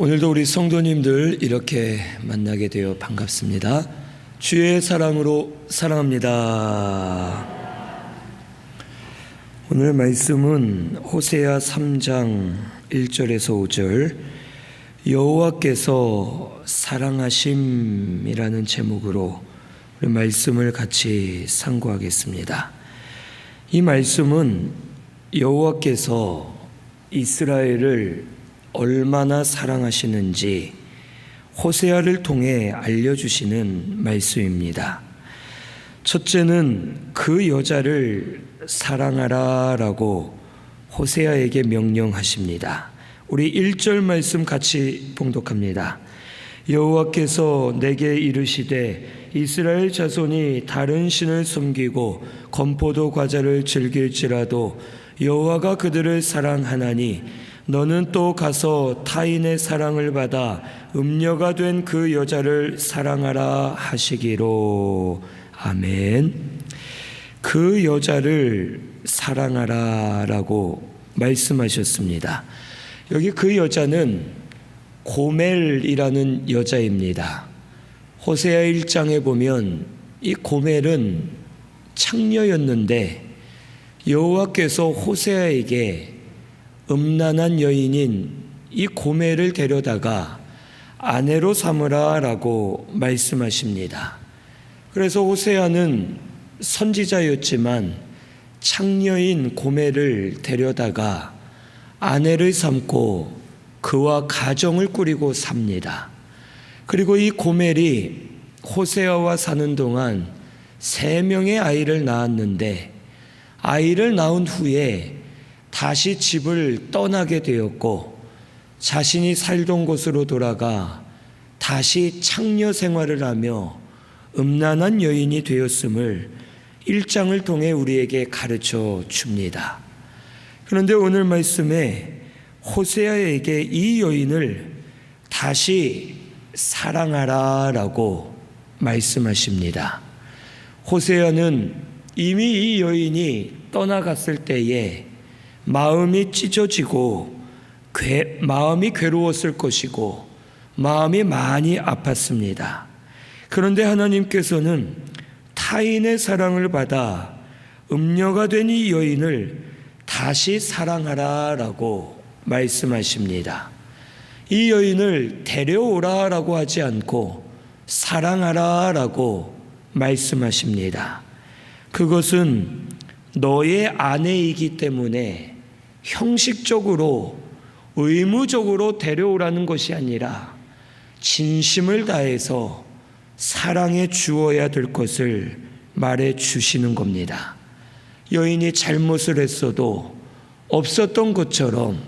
오늘도 우리 성도님들 이렇게 만나게 되어 반갑습니다. 주의 사랑으로 사랑합니다. 오늘 말씀은 호세아 3장 1절에서 5절 여호와께서 사랑하심이라는 제목으로 우리 말씀을 같이 상고하겠습니다. 이 말씀은 여호와께서 이스라엘을 얼마나 사랑하시는지 호세아를 통해 알려주시는 말씀입니다. 첫째는 그 여자를 사랑하라 라고 호세아에게 명령하십니다. 우리 1절 말씀 같이 봉독합니다. 여호와께서 내게 이르시되 이스라엘 자손이 다른 신을 섬기고 건포도 과자를 즐길지라도 여호와가 그들을 사랑하나니 너는 또 가서 타인의 사랑을 받아 음녀가 된 그 여자를 사랑하라 하시기로. 아멘. 그 여자를 사랑하라 라고 말씀하셨습니다. 여기 그 여자는 고멜이라는 여자입니다. 호세아 1장에 보면 이 고멜은 창녀였는데 여호와께서 호세아에게 음란한 여인인 이 고멜을 데려다가 아내로 삼으라 라고 말씀하십니다. 그래서 호세아는 선지자였지만 창녀인 고멜을 데려다가 아내를 삼고 그와 가정을 꾸리고 삽니다. 그리고 이 고멜이 호세아와 사는 동안 3명의 아이를 낳았는데 아이를 낳은 후에 다시 집을 떠나게 되었고 자신이 살던 곳으로 돌아가 다시 창녀 생활을 하며 음란한 여인이 되었음을 1장을 통해 우리에게 가르쳐 줍니다. 그런데 오늘 말씀에 호세아에게 이 여인을 다시 사랑하라 라고 말씀하십니다. 호세아는 이미 이 여인이 떠나갔을 때에 마음이 찢어지고 마음이 괴로웠을 것이고 마음이 많이 아팠습니다. 그런데 하나님께서는 타인의 사랑을 받아 음녀가 된 이 여인을 다시 사랑하라 라고 말씀하십니다. 이 여인을 데려오라 라고 하지 않고 사랑하라 라고 말씀하십니다. 그것은 너의 아내이기 때문에 형식적으로 의무적으로 데려오라는 것이 아니라 진심을 다해서 사랑해 주어야 될 것을 말해 주시는 겁니다. 여인이 잘못을 했어도 없었던 것처럼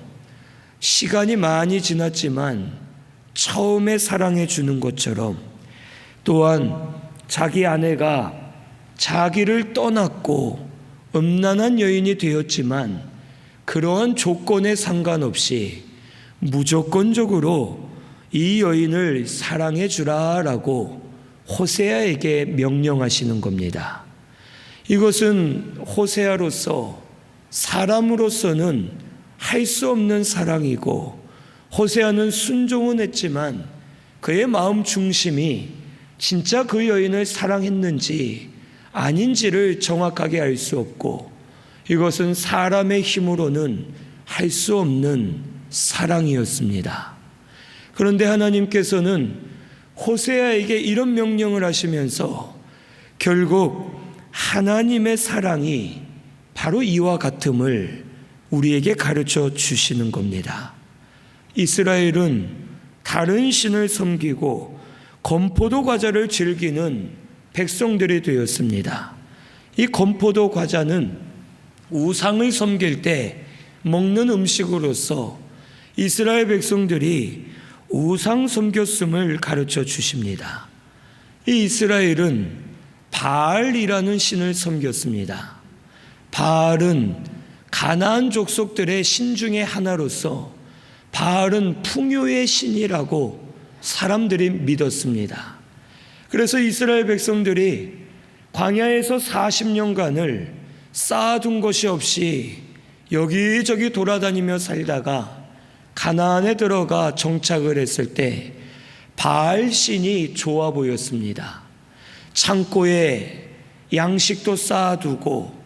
시간이 많이 지났지만 처음에 사랑해 주는 것처럼 또한 자기 아내가 자기를 떠났고 음란한 여인이 되었지만 그러한 조건에 상관없이 무조건적으로 이 여인을 사랑해 주라라고 호세아에게 명령하시는 겁니다. 이것은 호세아로서 사람으로서는 할 수 없는 사랑이고 호세아는 순종은 했지만 그의 마음 중심이 진짜 그 여인을 사랑했는지 아닌지를 정확하게 알 수 없고 이것은 사람의 힘으로는 할 수 없는 사랑이었습니다. 그런데 하나님께서는 호세아에게 이런 명령을 하시면서 결국 하나님의 사랑이 바로 이와 같음을 우리에게 가르쳐 주시는 겁니다. 이스라엘은 다른 신을 섬기고 건포도 과자를 즐기는 백성들이 되었습니다. 이 건포도 과자는 우상을 섬길 때 먹는 음식으로서 이스라엘 백성들이 우상 섬겼음을 가르쳐 주십니다. 이 이스라엘은 바알이라는 신을 섬겼습니다. 바알은 가나안 족속들의 신 중에 하나로서 바알은 풍요의 신이라고 사람들이 믿었습니다. 그래서 이스라엘 백성들이 광야에서 40년간을 쌓아둔 것이 없이 여기저기 돌아다니며 살다가 가나안에 들어가 정착을 했을 때 바알신이 좋아 보였습니다. 창고에 양식도 쌓아두고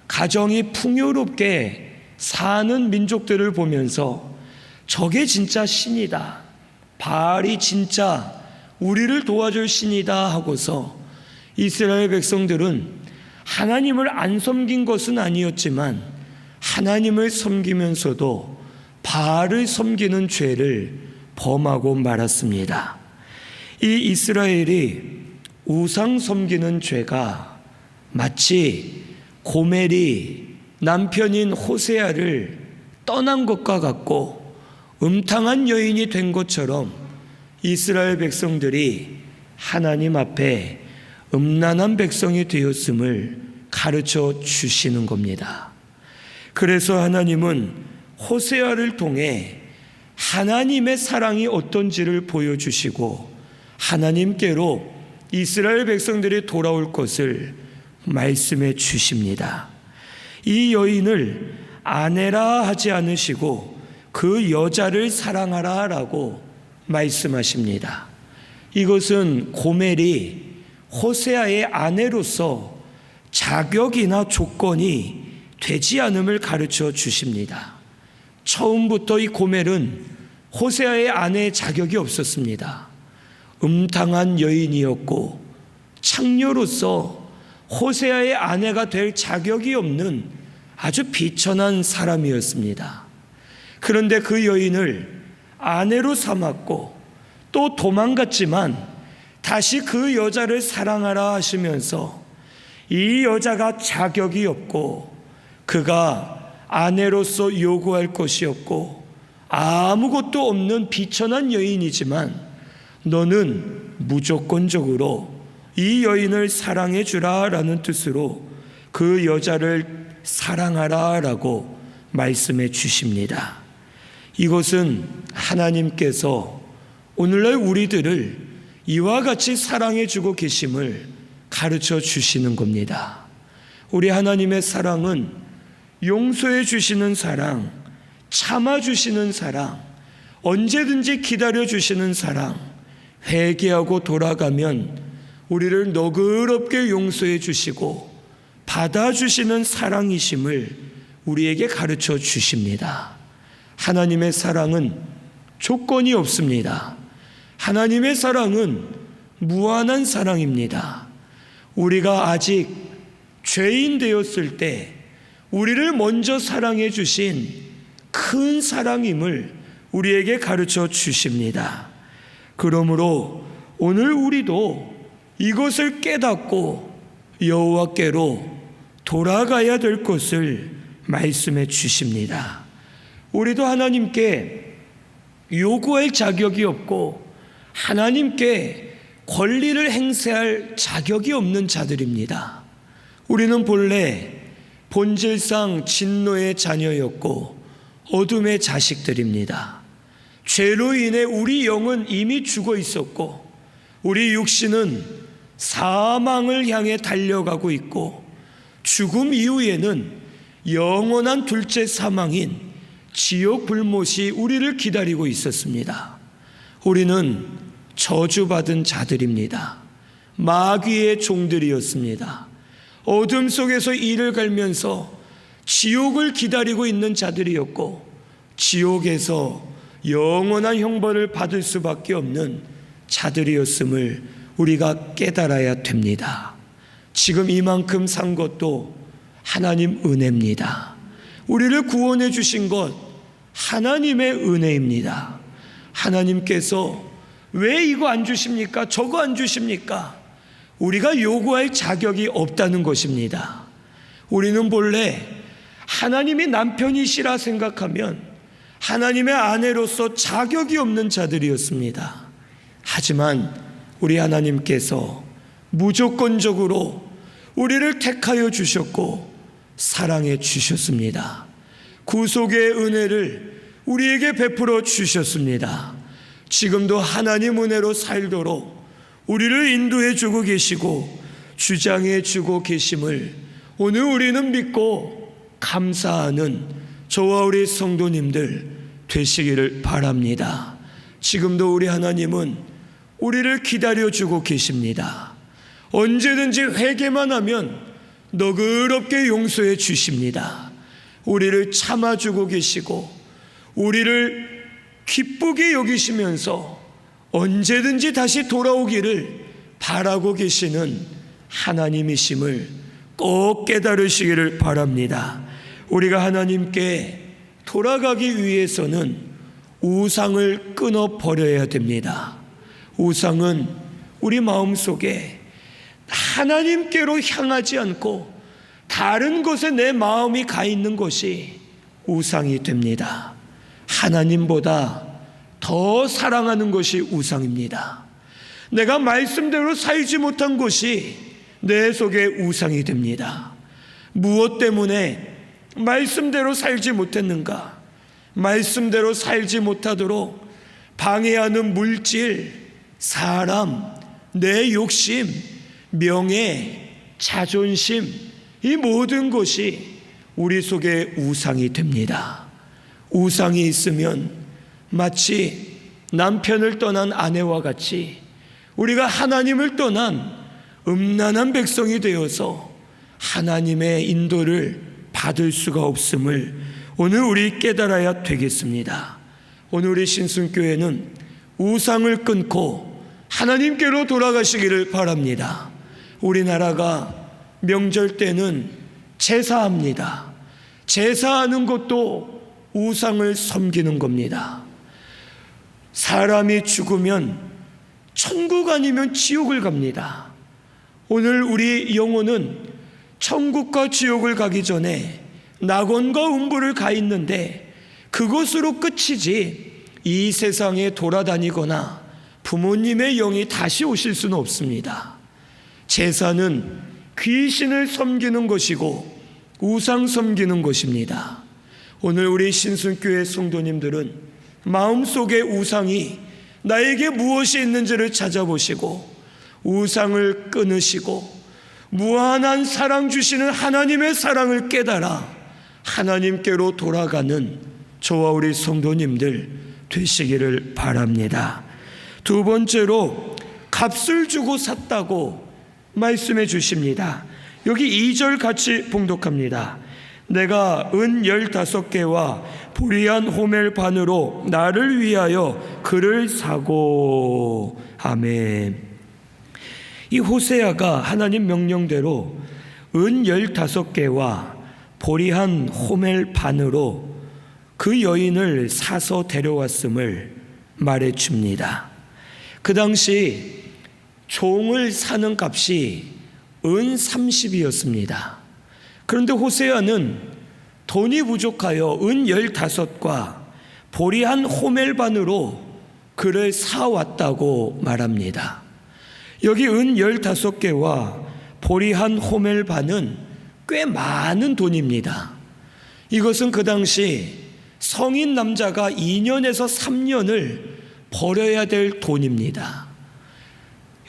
가정이 풍요롭게 사는 민족들을 보면서 저게 진짜 신이다, 바알이 진짜 우리를 도와줄 신이다 하고서 이스라엘 백성들은 하나님을 안 섬긴 것은 아니었지만 하나님을 섬기면서도 바알을 섬기는 죄를 범하고 말았습니다. 이 이스라엘이 우상 섬기는 죄가 마치 고멜이 남편인 호세아를 떠난 것과 같고 음탕한 여인이 된 것처럼 이스라엘 백성들이 하나님 앞에 음란한 백성이 되었음을 가르쳐 주시는 겁니다. 그래서 하나님은 호세아를 통해 하나님의 사랑이 어떤지를 보여주시고 하나님께로 이스라엘 백성들이 돌아올 것을 말씀해 주십니다. 이 여인을 아내라 하지 않으시고 그 여자를 사랑하라 라고 말씀하십니다. 이것은 고멜이 호세아의 아내로서 자격이나 조건이 되지 않음을 가르쳐 주십니다. 처음부터 이 고멜은 호세아의 아내의 자격이 없었습니다. 음탕한 여인이었고 창녀로서 호세아의 아내가 될 자격이 없는 아주 비천한 사람이었습니다. 그런데 그 여인을 아내로 삼았고 또 도망갔지만 다시 그 여자를 사랑하라 하시면서 이 여자가 자격이 없고 그가 아내로서 요구할 것이 없고 아무것도 없는 비천한 여인이지만 너는 무조건적으로 이 여인을 사랑해 주라 라는 뜻으로 그 여자를 사랑하라 라고 말씀해 주십니다. 이것은 하나님께서 오늘날 우리들을 이와 같이 사랑해 주고 계심을 가르쳐 주시는 겁니다. 우리 하나님의 사랑은 용서해 주시는 사랑, 참아 주시는 사랑, 언제든지 기다려 주시는 사랑, 회개하고 돌아가면 우리를 너그럽게 용서해 주시고 받아주시는 사랑이심을 우리에게 가르쳐 주십니다. 하나님의 사랑은 조건이 없습니다. 하나님의 사랑은 무한한 사랑입니다. 우리가 아직 죄인 되었을 때 우리를 먼저 사랑해 주신 큰 사랑임을 우리에게 가르쳐 주십니다. 그러므로 오늘 우리도 이것을 깨닫고 여호와께로 돌아가야 될 것을 말씀해 주십니다. 우리도 하나님께 요구할 자격이 없고 하나님께 권리를 행사할 자격이 없는 자들입니다. 우리는 본래 본질상 진노의 자녀였고 어둠의 자식들입니다. 죄로 인해 우리 영은 이미 죽어 있었고 우리 육신은 사망을 향해 달려가고 있고 죽음 이후에는 영원한 둘째 사망인 지옥 불못이 우리를 기다리고 있었습니다. 우리는 저주받은 자들입니다. 마귀의 종들이었습니다. 어둠 속에서 이를 갈면서 지옥을 기다리고 있는 자들이었고 지옥에서 영원한 형벌을 받을 수밖에 없는 자들이었음을 우리가 깨달아야 됩니다. 지금 이만큼 산 것도 하나님 은혜입니다. 우리를 구원해 주신 것 하나님의 은혜입니다. 하나님께서 왜 이거 안 주십니까? 저거 안 주십니까? 우리가 요구할 자격이 없다는 것입니다. 우리는 본래 하나님이 남편이시라 생각하면 하나님의 아내로서 자격이 없는 자들이었습니다. 하지만 우리 하나님께서 무조건적으로 우리를 택하여 주셨고 사랑해 주셨습니다. 구속의 은혜를 우리에게 베풀어 주셨습니다. 지금도 하나님 은혜로 살도록 우리를 인도해 주고 계시고 주장해 주고 계심을 오늘 우리는 믿고 감사하는 저와 우리 성도님들 되시기를 바랍니다. 지금도 우리 하나님은 우리를 기다려주고 계십니다. 언제든지 회개만 하면 너그럽게 용서해 주십니다. 우리를 참아주고 계시고 우리를 기쁘게 여기시면서 언제든지 다시 돌아오기를 바라고 계시는 하나님이심을 꼭 깨달으시기를 바랍니다. 우리가 하나님께 돌아가기 위해서는 우상을 끊어버려야 됩니다. 우상은 우리 마음속에 하나님께로 향하지 않고 다른 곳에 내 마음이 가 있는 것이 우상이 됩니다. 하나님보다 더 사랑하는 것이 우상입니다. 내가 말씀대로 살지 못한 것이 내 속에 우상이 됩니다. 무엇 때문에 말씀대로 살지 못했는가? 말씀대로 살지 못하도록 방해하는 물질, 사람, 내 욕심, 명예, 자존심, 이 모든 것이 우리 속에 우상이 됩니다. 우상이 있으면 마치 남편을 떠난 아내와 같이 우리가 하나님을 떠난 음란한 백성이 되어서 하나님의 인도를 받을 수가 없음을 오늘 우리 깨달아야 되겠습니다. 오늘 우리 신순교회는 우상을 끊고 하나님께로 돌아가시기를 바랍니다. 우리나라가 명절 때는 제사합니다. 제사하는 것도 우상을 섬기는 겁니다. 사람이 죽으면 천국 아니면 지옥을 갑니다. 오늘 우리 영혼은 천국과 지옥을 가기 전에 낙원과 음부를 가 있는데 그것으로 끝이지 이 세상에 돌아다니거나 부모님의 영이 다시 오실 수는 없습니다. 제사는 귀신을 섬기는 것이고 우상 섬기는 것입니다. 오늘 우리 신순교회 성도님들은 마음속에 우상이 나에게 무엇이 있는지를 찾아보시고 우상을 끊으시고 무한한 사랑 주시는 하나님의 사랑을 깨달아 하나님께로 돌아가는 저와 우리 성도님들 되시기를 바랍니다. 두 번째로 값을 주고 샀다고 말씀해 주십니다. 여기 2절 같이 봉독합니다. 내가 은 15개와 보리한 호멜 반으로 나를 위하여 그를 사고. 아멘. 이 호세아가 하나님 명령대로 은 15개와 보리한 호멜 반으로 그 여인을 사서 데려왔음을 말해 줍니다. 그 당시 종을 사는 값이 은 30이었습니다. 그런데 호세아는 돈이 부족하여 은 15과 보리한 호멜 반으로 그를 사왔다고 말합니다. 여기 은 15개와 보리한 호멜 반은 꽤 많은 돈입니다. 이것은 그 당시 성인 남자가 2년에서 3년을 벌어야 될 돈입니다.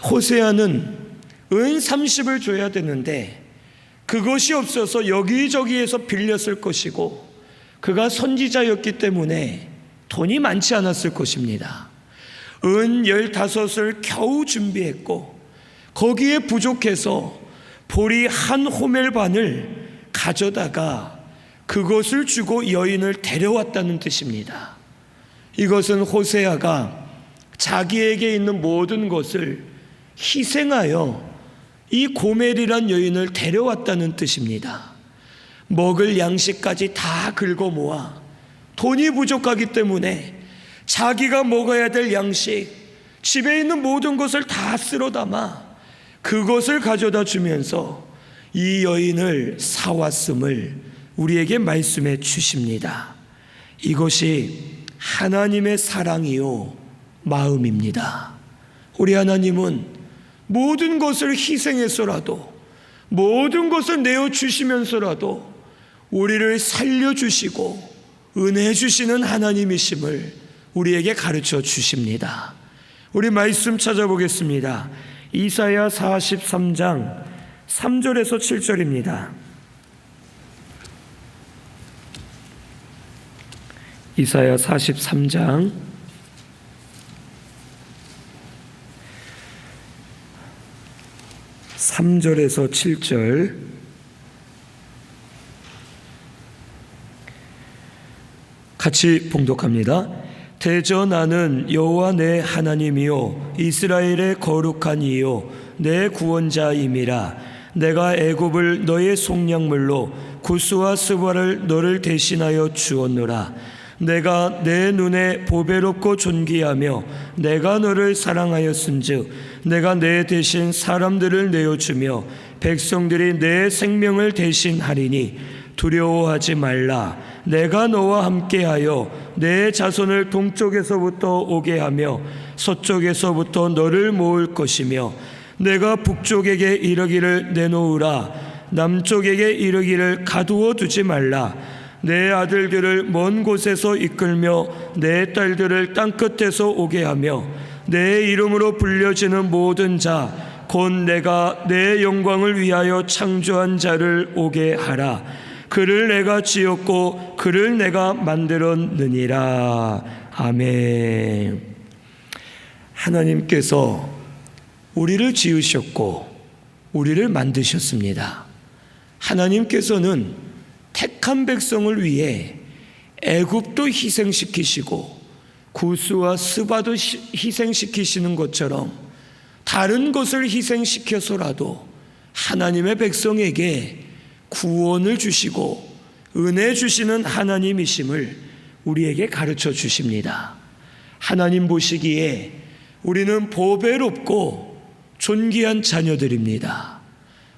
호세아는 은 30을 줘야 되는데 그것이 없어서 여기저기에서 빌렸을 것이고 그가 선지자였기 때문에 돈이 많지 않았을 것입니다. 은 15을 겨우 준비했고 거기에 부족해서 보리 한 호멜 반을 가져다가 그것을 주고 여인을 데려왔다는 뜻입니다. 이것은 호세아가 자기에게 있는 모든 것을 희생하여 이 고멜이란 여인을 데려왔다는 뜻입니다. 먹을 양식까지 다 긁어 모아 돈이 부족하기 때문에 자기가 먹어야 될 양식, 집에 있는 모든 것을 다 쓸어 담아 그것을 가져다 주면서 이 여인을 사왔음을 우리에게 말씀해 주십니다. 이것이 하나님의 사랑이요 마음입니다. 우리 하나님은 모든 것을 희생해서라도 모든 것을 내어주시면서라도 우리를 살려주시고 은혜 주시는 하나님이심을 우리에게 가르쳐 주십니다. 우리 말씀 찾아보겠습니다. 이사야 43장 3절에서 7절입니다. 이사야 43장 3절에서 7절 같이 봉독합니다. 대저 나는 여호와 내 하나님이요 이스라엘의 거룩한 이요 내 구원자임이라. 내가 애굽을 너의 속량물로 구스와 스바를 너를 대신하여 주었노라. 내가 내 눈에 보배롭고 존귀하며 내가 너를 사랑하였은즉 내가 내 대신 사람들을 내어주며 백성들이 내 생명을 대신하리니 두려워하지 말라. 내가 너와 함께하여 내 자손을 동쪽에서부터 오게 하며 서쪽에서부터 너를 모을 것이며 내가 북쪽에게 이르기를 내놓으라. 남쪽에게 이르기를 가두어 두지 말라. 내 아들들을 먼 곳에서 이끌며 내 딸들을 땅끝에서 오게 하며 내 이름으로 불려지는 모든 자 곧 내가 내 영광을 위하여 창조한 자를 오게 하라. 그를 내가 지었고 그를 내가 만들었느니라. 아멘. 하나님께서 우리를 지으셨고 우리를 만드셨습니다. 하나님께서는 택한 백성을 위해 애굽도 희생시키시고 구스와 스바도 희생시키시는 것처럼 다른 것을 희생시켜서라도 하나님의 백성에게 구원을 주시고 은혜 주시는 하나님이심을 우리에게 가르쳐 주십니다. 하나님 보시기에 우리는 보배롭고 존귀한 자녀들입니다.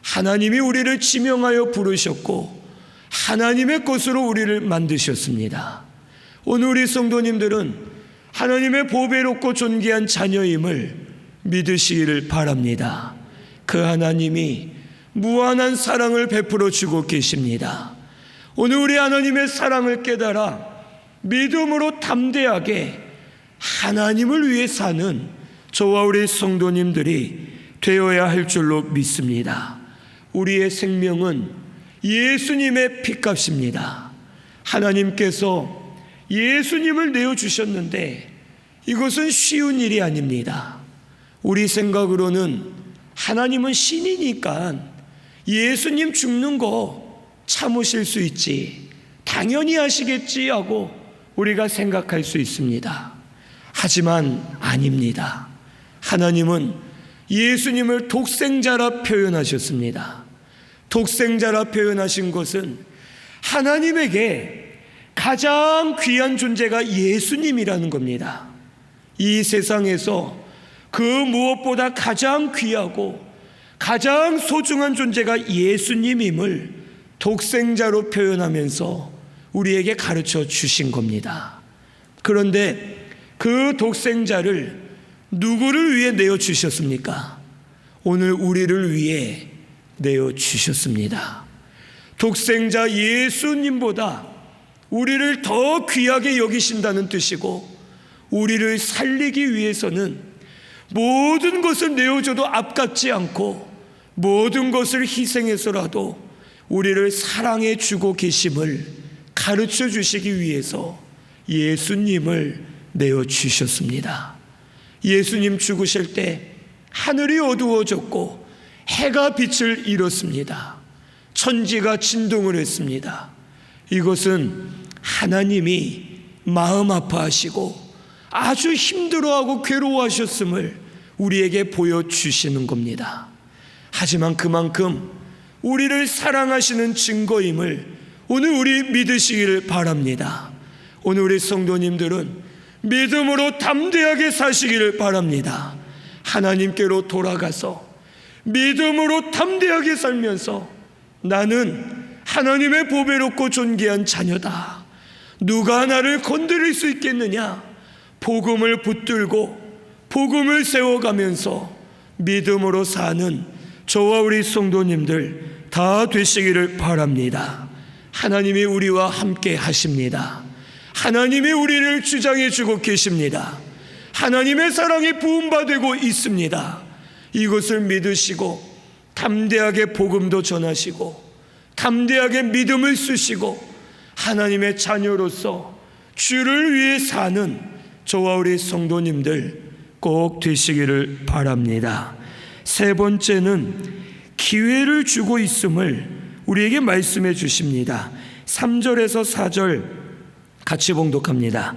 하나님이 우리를 지명하여 부르셨고 하나님의 것으로 우리를 만드셨습니다. 오늘 우리 성도님들은 하나님의 보배롭고 존귀한 자녀임을 믿으시기를 바랍니다. 그 하나님이 무한한 사랑을 베풀어 주고 계십니다. 오늘 우리 하나님의 사랑을 깨달아 믿음으로 담대하게 하나님을 위해 사는 저와 우리 성도님들이 되어야 할 줄로 믿습니다. 우리의 생명은 예수님의 핏값입니다. 하나님께서 예수님을 내어주셨는데 이것은 쉬운 일이 아닙니다. 우리 생각으로는 하나님은 신이니까 예수님 죽는 거 참으실 수 있지, 당연히 하시겠지 하고 우리가 생각할 수 있습니다. 하지만 아닙니다. 하나님은 예수님을 독생자라 표현하셨습니다. 독생자라 표현하신 것은 하나님에게 가장 귀한 존재가 예수님이라는 겁니다. 이 세상에서 그 무엇보다 가장 귀하고 가장 소중한 존재가 예수님임을 독생자로 표현하면서 우리에게 가르쳐 주신 겁니다. 그런데 그 독생자를 누구를 위해 내어주셨습니까? 오늘 우리를 위해 내어주셨습니다. 독생자 예수님보다 우리를 더 귀하게 여기신다는 뜻이고, 우리를 살리기 위해서는 모든 것을 내어줘도 아깝지 않고 모든 것을 희생해서라도 우리를 사랑해 주고 계심을 가르쳐 주시기 위해서 예수님을 내어주셨습니다. 예수님 죽으실 때 하늘이 어두워졌고 해가 빛을 잃었습니다. 천지가 진동을 했습니다. 이것은 하나님이 마음 아파하시고 아주 힘들어하고 괴로워하셨음을 우리에게 보여주시는 겁니다. 하지만 그만큼 우리를 사랑하시는 증거임을 오늘 우리 믿으시기를 바랍니다. 오늘 우리 성도님들은 믿음으로 담대하게 사시기를 바랍니다. 하나님께로 돌아가서 믿음으로 담대하게 살면서 나는 하나님의 보배롭고 존귀한 자녀다, 누가 나를 건드릴 수 있겠느냐, 복음을 붙들고 복음을 세워가면서 믿음으로 사는 저와 우리 성도님들 다 되시기를 바랍니다. 하나님이 우리와 함께 하십니다. 하나님이 우리를 주장해 주고 계십니다. 하나님의 사랑이 부음받고 있습니다. 이것을 믿으시고 담대하게 복음도 전하시고 담대하게 믿음을 쓰시고 하나님의 자녀로서 주를 위해 사는 저와 우리 성도님들 꼭 되시기를 바랍니다. 세 번째는 기회를 주고 있음을 우리에게 말씀해 주십니다. 3절에서 4절 같이 봉독합니다.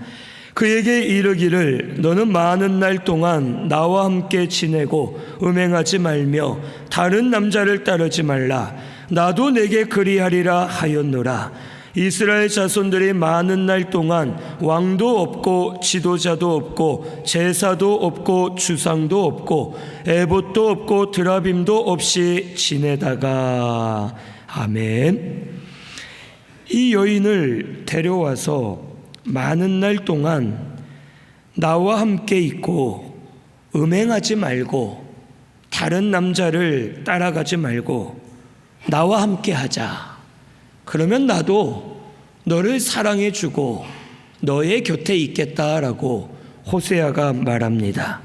그에게 이르기를 너는 많은 날 동안 나와 함께 지내고 음행하지 말며 다른 남자를 따르지 말라. 나도 내게 그리하리라 하였노라. 이스라엘 자손들이 많은 날 동안 왕도 없고 지도자도 없고 제사도 없고 주상도 없고 에봇도 없고 드라빔도 없이 지내다가 아멘. 이 여인을 데려와서 많은 날 동안 나와 함께 있고 음행하지 말고 다른 남자를 따라가지 말고 나와 함께 하자. 그러면 나도 너를 사랑해 주고 너의 곁에 있겠다라고 호세아가 말합니다.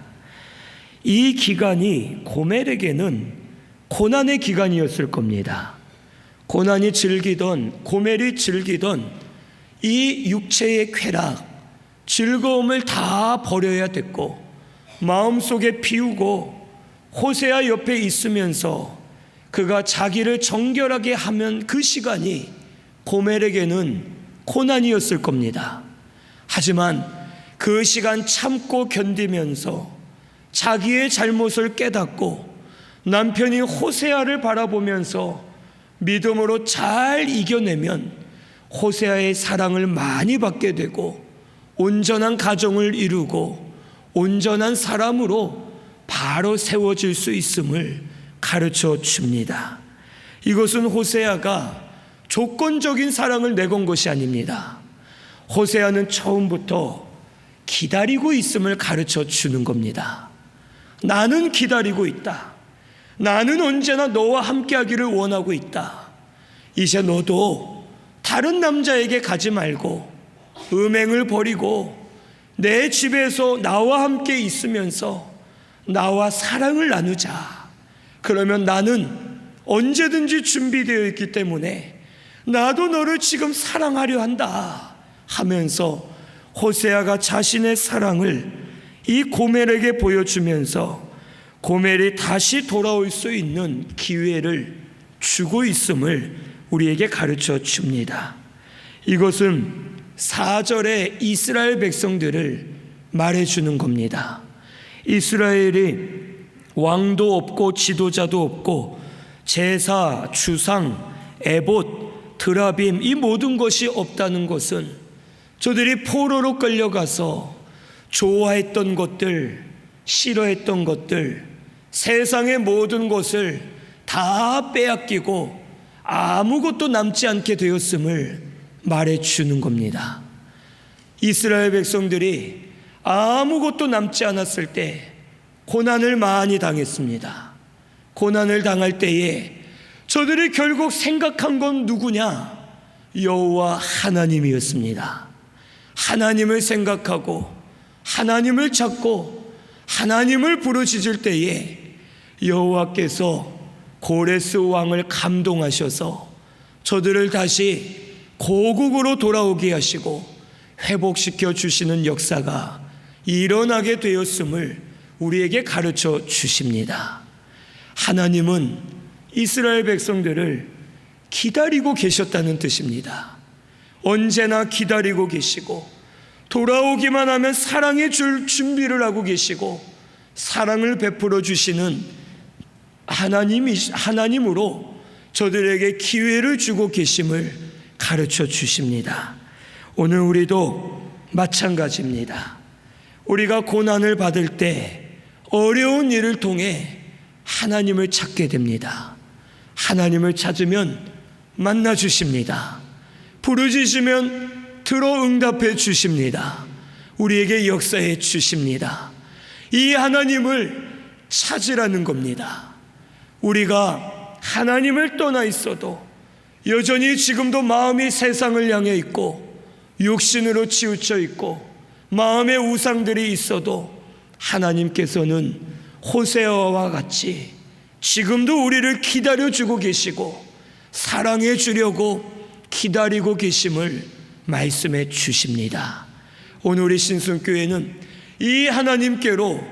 이 기간이 고멜에게는 고난의 기간이었을 겁니다. 고난이 즐기던 고멜이 즐기던 이 육체의 쾌락, 즐거움을 다 버려야 됐고 마음속에 비우고 호세아 옆에 있으면서 그가 자기를 정결하게 하면 그 시간이 고멜에게는 고난이었을 겁니다. 하지만 그 시간 참고 견디면서 자기의 잘못을 깨닫고 남편이 호세아를 바라보면서 믿음으로 잘 이겨내면 호세아의 사랑을 많이 받게 되고 온전한 가정을 이루고 온전한 사람으로 바로 세워질 수 있음을 가르쳐 줍니다. 이것은 호세아가 조건적인 사랑을 내건 것이 아닙니다. 호세아는 처음부터 기다리고 있음을 가르쳐 주는 겁니다. 나는 기다리고 있다. 나는 언제나 너와 함께하기를 원하고 있다. 이제 너도 다른 남자에게 가지 말고 음행을 버리고 내 집에서 나와 함께 있으면서 나와 사랑을 나누자. 그러면 나는 언제든지 준비되어 있기 때문에 나도 너를 지금 사랑하려 한다 하면서 호세아가 자신의 사랑을 이 고멜에게 보여주면서 고멜이 다시 돌아올 수 있는 기회를 주고 있음을 우리에게 가르쳐 줍니다. 이것은 4절의 이스라엘 백성들을 말해주는 겁니다. 이스라엘이 왕도 없고 지도자도 없고 제사, 주상, 에봇, 드라빔 이 모든 것이 없다는 것은 저들이 포로로 끌려가서 좋아했던 것들, 싫어했던 것들, 세상의 모든 것을 다 빼앗기고 아무것도 남지 않게 되었음을 말해주는 겁니다. 이스라엘 백성들이 아무것도 남지 않았을 때 고난을 많이 당했습니다. 고난을 당할 때에 저들이 결국 생각한 건 누구냐? 여호와 하나님이었습니다. 하나님을 생각하고 하나님을 찾고 하나님을 부르짖을 때에 여호와께서 고레스 왕을 감동하셔서 저들을 다시 고국으로 돌아오게 하시고 회복시켜 주시는 역사가 일어나게 되었음을 우리에게 가르쳐 주십니다. 하나님은 이스라엘 백성들을 기다리고 계셨다는 뜻입니다. 언제나 기다리고 계시고 돌아오기만 하면 사랑해 줄 준비를 하고 계시고 사랑을 베풀어 주시는 하나님으로 저들에게 기회를 주고 계심을 가르쳐 주십니다. 오늘 우리도 마찬가지입니다. 우리가 고난을 받을 때 어려운 일을 통해 하나님을 찾게 됩니다. 하나님을 찾으면 만나 주십니다. 부르짖으면 들어 응답해 주십니다. 우리에게 역사해 주십니다. 이 하나님을 찾으라는 겁니다. 우리가 하나님을 떠나 있어도 여전히 지금도 마음이 세상을 향해 있고 육신으로 치우쳐 있고 마음의 우상들이 있어도 하나님께서는 호세아와 같이 지금도 우리를 기다려주고 계시고 사랑해 주려고 기다리고 계심을 말씀해 주십니다. 오늘 우리 신순교회는 이 하나님께로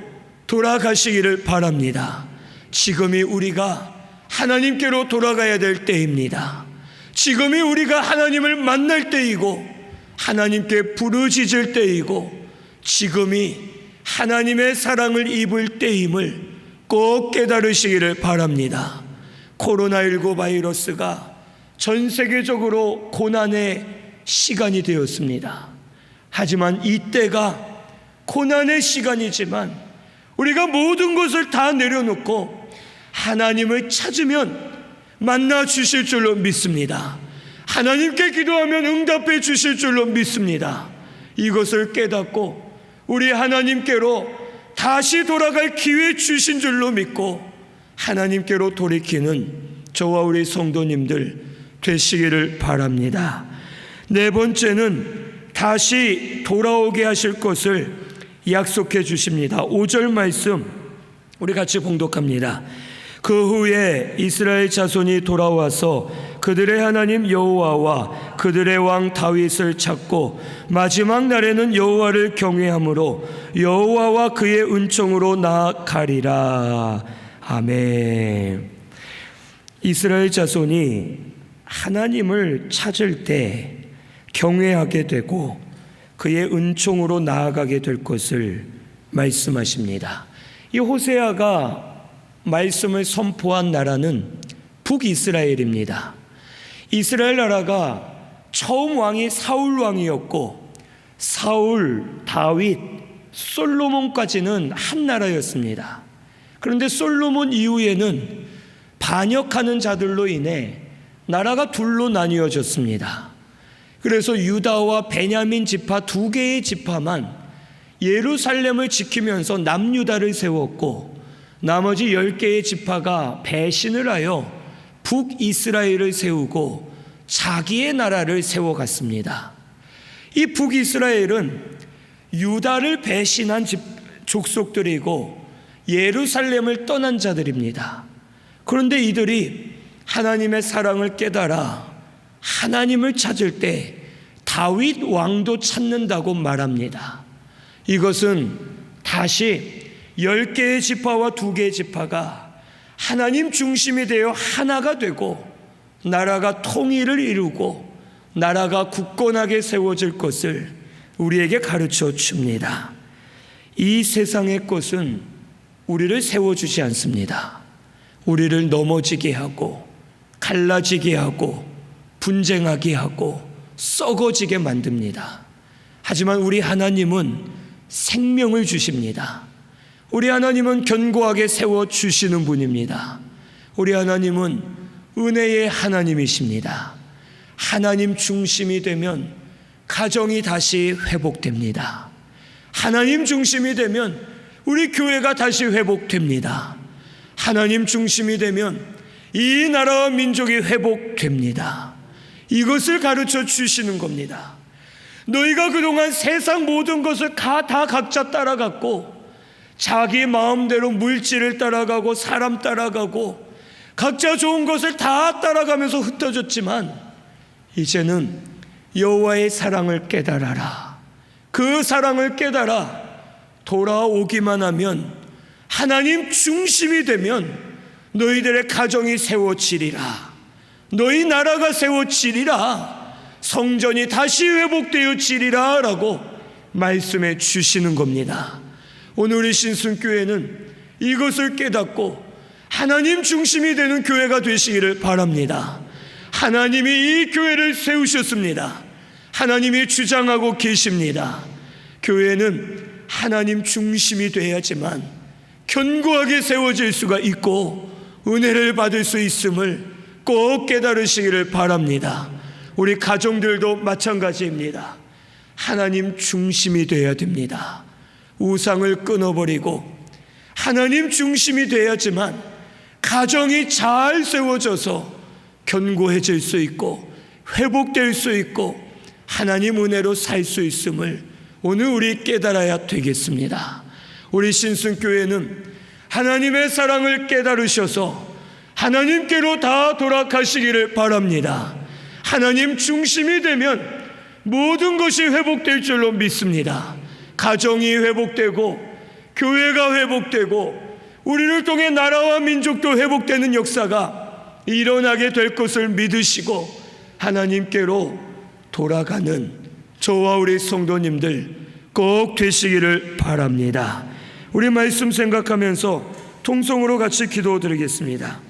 돌아가시기를 바랍니다. 지금이 우리가 하나님께로 돌아가야 될 때입니다. 지금이 우리가 하나님을 만날 때이고 하나님께 부르짖을 때이고 지금이 하나님의 사랑을 입을 때임을 꼭 깨달으시기를 바랍니다. 코로나19 바이러스가 전 세계적으로 고난의 시간이 되었습니다. 하지만 이때가 고난의 시간이지만 우리가 모든 것을 다 내려놓고 하나님을 찾으면 만나 주실 줄로 믿습니다. 하나님께 기도하면 응답해 주실 줄로 믿습니다. 이것을 깨닫고 우리 하나님께로 다시 돌아갈 기회 주신 줄로 믿고 하나님께로 돌이키는 저와 우리 성도님들 되시기를 바랍니다. 네 번째는 다시 돌아오게 하실 것을 약속해 주십니다. 5절 말씀 우리 같이 봉독합니다. 그 후에 이스라엘 자손이 돌아와서 그들의 하나님 여호와와 그들의 왕 다윗을 찾고 마지막 날에는 여호와를 경외함으로 여호와와 그의 은총으로 나아가리라. 아멘. 이스라엘 자손이 하나님을 찾을 때 경외하게 되고 그의 은총으로 나아가게 될 것을 말씀하십니다. 이 호세아가 말씀을 선포한 나라는 북이스라엘입니다. 이스라엘 나라가 처음 왕이 사울 왕이었고 사울, 다윗, 솔로몬까지는 한 나라였습니다. 그런데 솔로몬 이후에는 반역하는 자들로 인해 나라가 둘로 나뉘어졌습니다. 그래서 유다와 베냐민 지파 두 개의 지파만 예루살렘을 지키면서 남유다를 세웠고 나머지 10개의 지파가 배신을 하여 북이스라엘을 세우고 자기의 나라를 세워갔습니다. 이 북이스라엘은 유다를 배신한 족속들이고 예루살렘을 떠난 자들입니다. 그런데 이들이 하나님의 사랑을 깨달아 하나님을 찾을 때 다윗 왕도 찾는다고 말합니다. 이것은 다시 10개의 지파와 2개의 지파가 하나님 중심이 되어 하나가 되고 나라가 통일을 이루고 나라가 굳건하게 세워질 것을 우리에게 가르쳐 줍니다. 이 세상의 것은 우리를 세워주지 않습니다. 우리를 넘어지게 하고 갈라지게 하고 분쟁하게 하고 썩어지게 만듭니다. 하지만 우리 하나님은 생명을 주십니다. 우리 하나님은 견고하게 세워주시는 분입니다. 우리 하나님은 은혜의 하나님이십니다. 하나님 중심이 되면 가정이 다시 회복됩니다. 하나님 중심이 되면 우리 교회가 다시 회복됩니다. 하나님 중심이 되면 이 나라와 민족이 회복됩니다. 이것을 가르쳐 주시는 겁니다. 너희가 그동안 세상 모든 것을 다 각자 따라갔고 자기 마음대로 물질을 따라가고 사람 따라가고 각자 좋은 것을 다 따라가면서 흩어졌지만 이제는 여호와의 사랑을 깨달아라. 그 사랑을 깨달아 돌아오기만 하면 하나님 중심이 되면 너희들의 가정이 세워지리라. 너희 나라가 세워지리라. 성전이 다시 회복되어지리라 라고 말씀해 주시는 겁니다. 오늘 우리 신순교회는 이것을 깨닫고 하나님 중심이 되는 교회가 되시기를 바랍니다. 하나님이 이 교회를 세우셨습니다. 하나님이 주장하고 계십니다. 교회는 하나님 중심이 되어야지만 견고하게 세워질 수가 있고 은혜를 받을 수 있음을 꼭 깨달으시기를 바랍니다. 우리 가정들도 마찬가지입니다. 하나님 중심이 되어야 됩니다. 우상을 끊어버리고 하나님 중심이 되어야지만 가정이 잘 세워져서 견고해질 수 있고 회복될 수 있고 하나님 은혜로 살 수 있음을 오늘 우리 깨달아야 되겠습니다. 우리 신순교회는 하나님의 사랑을 깨달으셔서 하나님께로 다 돌아가시기를 바랍니다. 하나님 중심이 되면 모든 것이 회복될 줄로 믿습니다. 가정이 회복되고 교회가 회복되고 우리를 통해 나라와 민족도 회복되는 역사가 일어나게 될 것을 믿으시고 하나님께로 돌아가는 저와 우리 성도님들 꼭 되시기를 바랍니다. 우리 말씀 생각하면서 통성으로 같이 기도드리겠습니다.